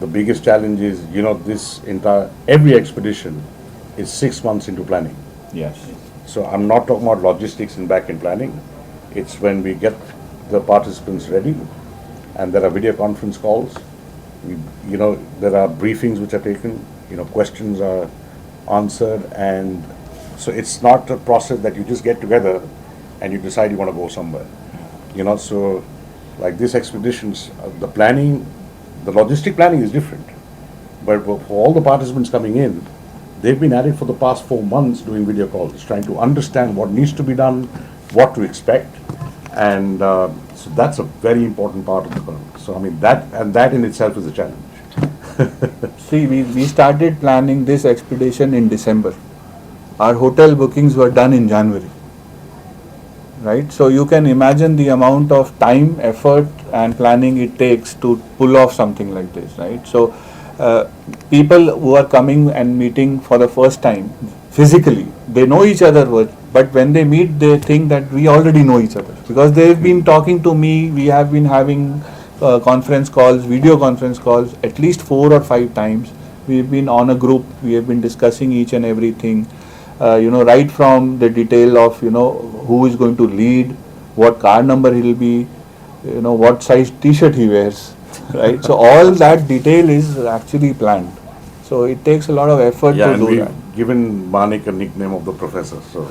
the biggest challenge is, every expedition is 6 months into planning. Yes. So I'm not talking about logistics and back-end planning. It's when we get the participants ready, and there are video conference calls. There are briefings which are taken. Questions are answered, and so it's not a process that you just get together and you decide you want to go somewhere. So like these expeditions, the planning, the logistic planning is different. But for all the participants coming in, they've been at it for the past 4 months doing video calls, trying to understand what needs to be done, what to expect, and so that's a very important part of the plan. So I mean that in itself is a challenge. See, we started planning this expedition in December. Our hotel bookings were done in January. Right? So you can imagine the amount of time, effort and planning it takes to pull off something like this, right? So people who are coming and meeting for the first time, physically, they know each other, but when they meet, they think that we already know each other. Because they've been talking to me, we have been having conference calls, video conference calls, at least 4 or 5 times. We've been on a group, we have been discussing each and everything. Right from the detail of, who is going to lead, what car number he'll be, what size t-shirt he wears, right? So all that detail is actually planned. So it takes a lot of effort to do that. Given Manik a nickname of the professor, so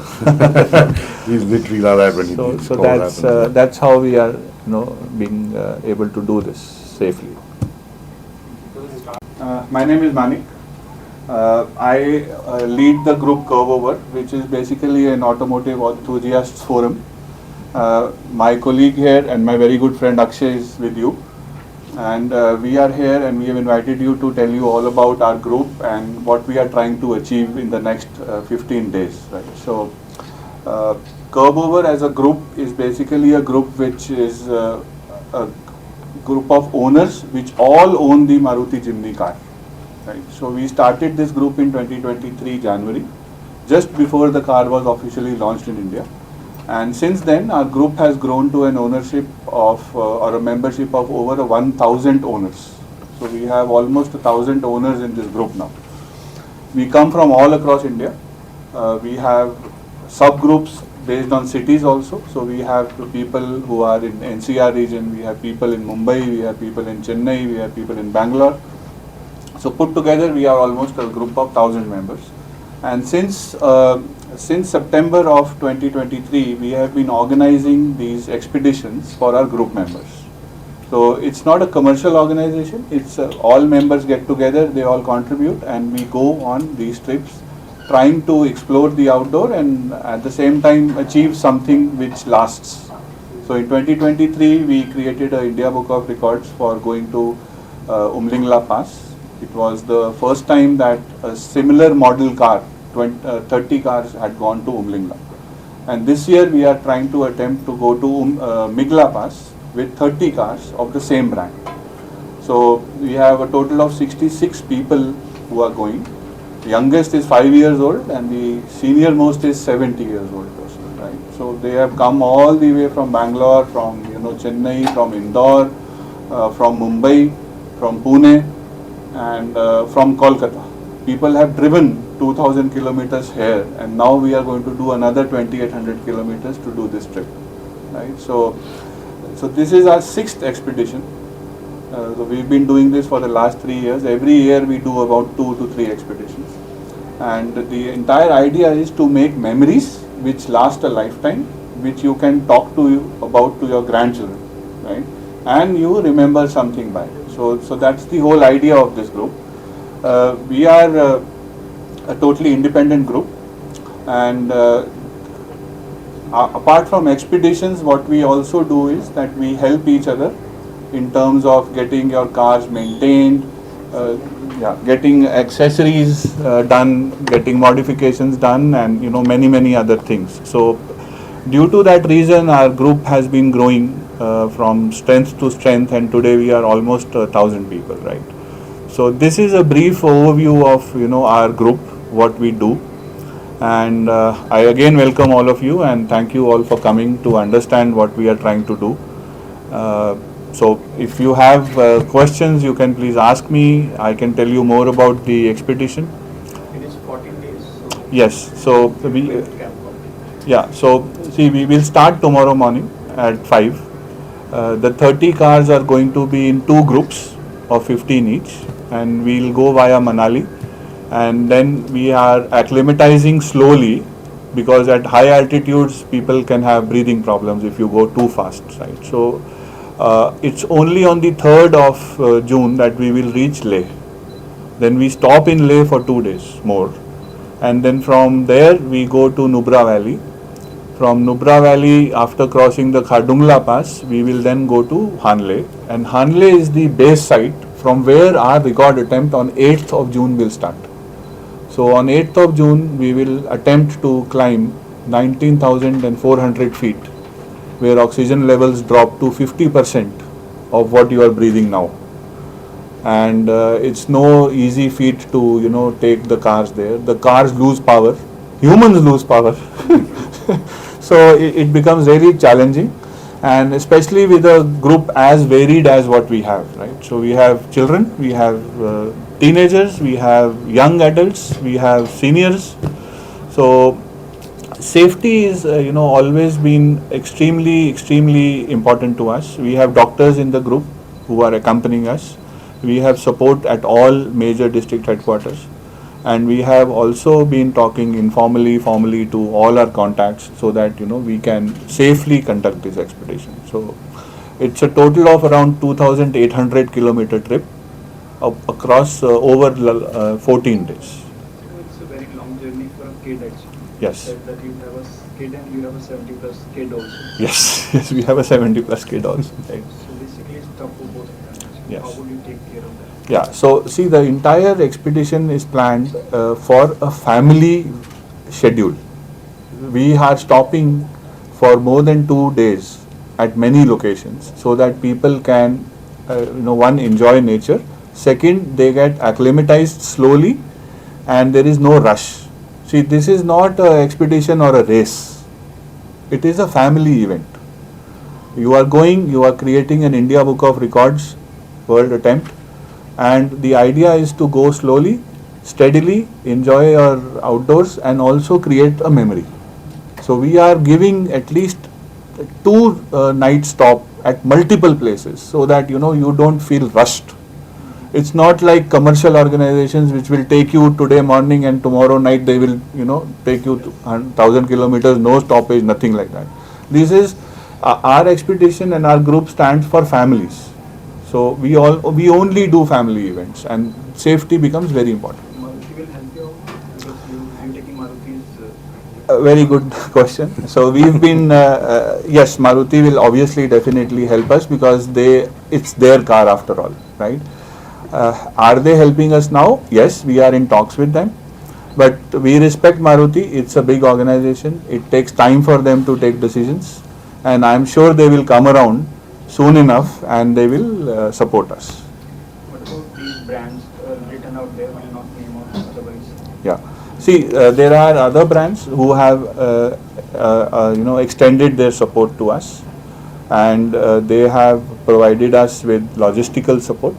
he's literally like that when he needs So calls that's how we are, being able to do this safely. My name is Manik. I lead the group Curbover, which is basically an automotive enthusiasts forum. My colleague here and my very good friend Akshay is with you, and we are here and we have invited you to tell you all about our group and what we are trying to achieve in the next 15 days. Right? So, Curbover as a group is basically a group which is a group of owners which all own the Maruti Jimny car. Right. So we started this group in 2023 January, just before the car was officially launched in India. And since then, our group has grown to an ownership of, or a membership of over 1,000 owners. So we have almost 1,000 owners in this group now. We come from all across India. We have subgroups based on cities also. So we have people who are in NCR region, we have people in Mumbai, we have people in Chennai, we have people in Bangalore. So put together, we are almost a group of 1,000 members. And since September of 2023, we have been organizing these expeditions for our group members. So it's not a commercial organization, it's all members get together, they all contribute, and we go on these trips trying to explore the outdoor and at the same time achieve something which lasts. So in 2023, we created an India Book of Records for going to Umlingla Pass. It was the first time that a similar model car, 30 cars had gone to Umlingla. And this year we are trying to attempt to go to Migla Pass with 30 cars of the same brand. So we have a total of 66 people who are going. The youngest is 5 years old and the senior most is 70 years old person, right? So they have come all the way from Bangalore, from Chennai, from Indore, from Mumbai, from Pune, and from Kolkata. People have driven 2,000 kilometers here, and now we are going to do another 2,800 kilometers to do this trip, right? So this is our 6th expedition. So we've been doing this for the last 3 years. Every year we do about 2 to 3 expeditions, and the entire idea is to make memories which last a lifetime, which you can talk about to your grandchildren, right? And you remember something by it. So that's the whole idea of this group. We are a totally independent group, and apart from expeditions, what we also do is that we help each other in terms of getting your cars maintained, getting accessories done, getting modifications done, and many other things. So due to that reason, our group has been growing from strength to strength, and today we are almost 1,000 people, right? So this is a brief overview of our group, what we do, and I again welcome all of you and thank you all for coming to understand what we are trying to do. So if you have questions, you can please ask me. I can tell you more about the expedition. It is 14 days. So Yes. So we camp complete. yeah. So see, we will start tomorrow morning at 5. The 30 cars are going to be in two groups of 15 each, and we'll go via Manali, and then we are acclimatizing slowly, because at high altitudes people can have breathing problems if you go too fast, right? So it's only on the 3rd of June that we will reach Leh. Then we stop in Leh for 2 days more, and then from there we go to Nubra Valley. From Nubra Valley, after crossing the Khardungla Pass, we will then go to Hanle, and Hanle is the base site from where our record attempt on 8th of June will start. So on 8th of June, we will attempt to climb 19,400 feet, where oxygen levels drop to 50% of what you are breathing now. And it's no easy feat to take the cars there. The cars lose power, humans lose power. So it becomes very challenging, and especially with a group as varied as what we have, right? So we have children, we have teenagers, we have young adults, we have seniors. So safety is always been extremely important to us. We have doctors in the group who are accompanying us. We have support at all major district headquarters, and we have also been talking formally to all our contacts, so that we can safely conduct this expedition. So it's a total of around 2,800 kilometer trip across over 14 days. It's a very long journey for a kid actually. Yes. That you have a kid and you have a 70 plus kid also. Yes, we have a 70 plus kid also. Right? So basically it's tough for both of them. Actually. Yes. How would you take care of that? Yeah, so see, the entire expedition is planned for a family schedule. We are stopping for more than 2 days at many locations, so that people can, one, enjoy nature. Second, they get acclimatized slowly, and there is no rush. See, this is not an expedition or a race. It is a family event. You are creating an India Book of Records world attempt, and the idea is to go slowly, steadily, enjoy your outdoors, and also create a memory. So we are giving at least 2 night stop at multiple places, so that you don't feel rushed. It's not like commercial organizations which will take you today morning and tomorrow night they will take you to 1,000 kilometers, no stoppage, nothing like that. This is our expedition, and our group stands for families. So we only do family events, and safety becomes very important. Maruti will help you out because you taking Maruti's. A very good question. So we've been yes, Maruti will obviously definitely help us, because it's their car after all, right? Are they helping us now? Yes, we are in talks with them, but we respect Maruti. It's a big organization. It takes time for them to take decisions, and I'm sure they will come around soon enough, and they will support us. What about these brands written out there? Will not name out otherwise. Yeah. See, there are other brands who have extended their support to us, and they have provided us with logistical support,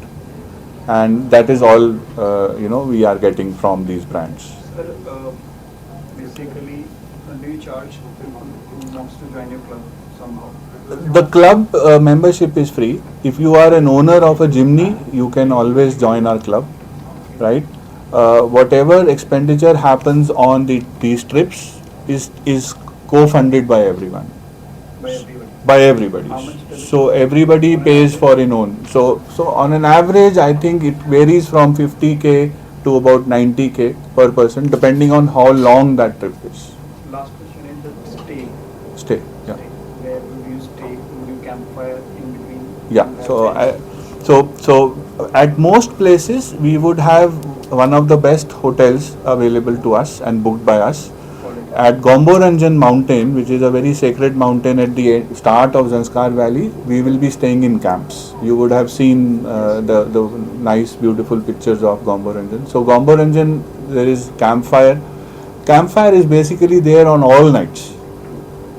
and that is all we are getting from these brands. Sir, basically, do you charge who wants to join your club somehow? The club membership is free. If you are an owner of a Jimny, you can always join our club, right? Whatever expenditure happens on these trips is co-funded by everyone. By everybody. By everybody. How much does it So everybody pays for in own. So on an average, I think it varies from 50K to about 90K per person, depending on how long that trip is. Last question is the stay. Stay. Yeah. Where would you stay? Would you campfire in between? Yeah. So at most places we would have one of the best hotels available to us and booked by us. At Gomboranjan mountain, which is a very sacred mountain at the start of Zanskar Valley, we will be staying in camps. You would have seen the nice, beautiful pictures of Gomboranjan. So Gomboranjan, there is campfire. Campfire is basically there on all nights.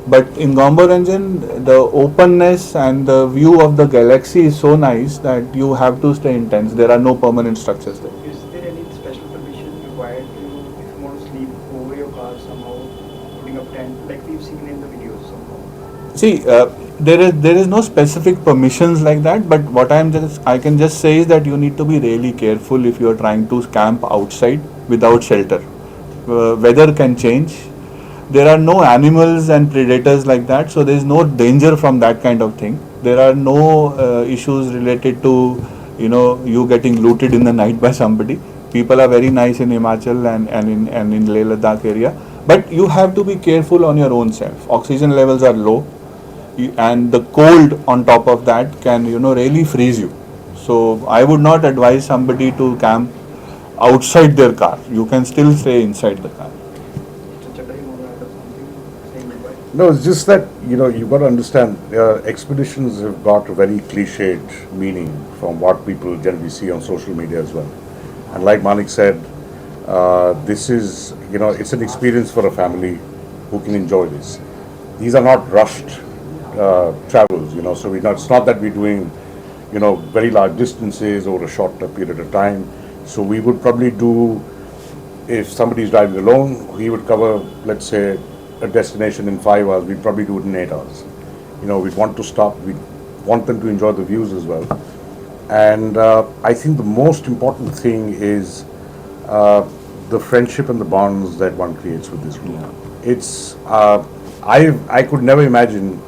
But in Gomboranjan, the openness and the view of the galaxy is so nice that you have to stay intense. There are no permanent structures there. Is there any special permission required to, if you want to sleep over your car somehow, putting up tent, like we've seen in the videos somehow? See, there is no specific permissions like that. But what I can just say is that you need to be really careful if you are trying to camp outside without shelter. Weather can change. There are no animals and predators like that, so there is no danger from that kind of thing. There are no issues related to you getting looted in the night by somebody. People are very nice in Himachal and in Leh Ladakh area, but you have to be careful on your own self. Oxygen levels are low, and the cold on top of that can really freeze you. So I would not advise somebody to camp outside their car. You can still stay inside the car. No, it's just that, you've got to understand, expeditions have got a very cliched meaning from what people generally see on social media as well. And like Manik said, this is, it's an experience for a family who can enjoy this. These are not rushed travels, so it's not that we're doing, very large distances over a short period of time. So we would probably do, if somebody's driving alone, he would cover, let's say, a destination in 5 hours, we'd probably do it in 8 hours. We'd want to stop, we'd want them to enjoy the views as well. And I think the most important thing is the friendship and the bonds that one creates with this group. It's, I could never imagine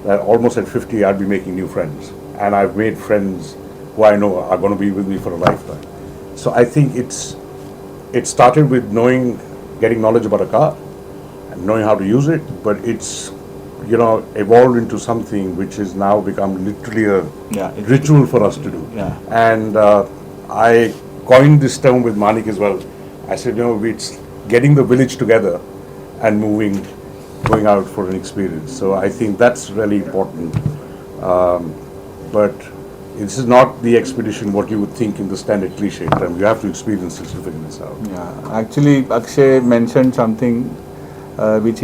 that almost at 50 I'd be making new friends. And I've made friends who I know are going to be with me for a lifetime. So I think it started with getting knowledge about a car, and knowing how to use it, but it's evolved into something which has now become literally a ritual for us to do. Yeah. And I coined this term with Manik as well. I said, it's getting the village together and going out for an experience. So I think that's really important. But this is not the expedition what you would think in the standard cliche term. You have to experience this to figure this out. Yeah, actually, Akshay mentioned something which he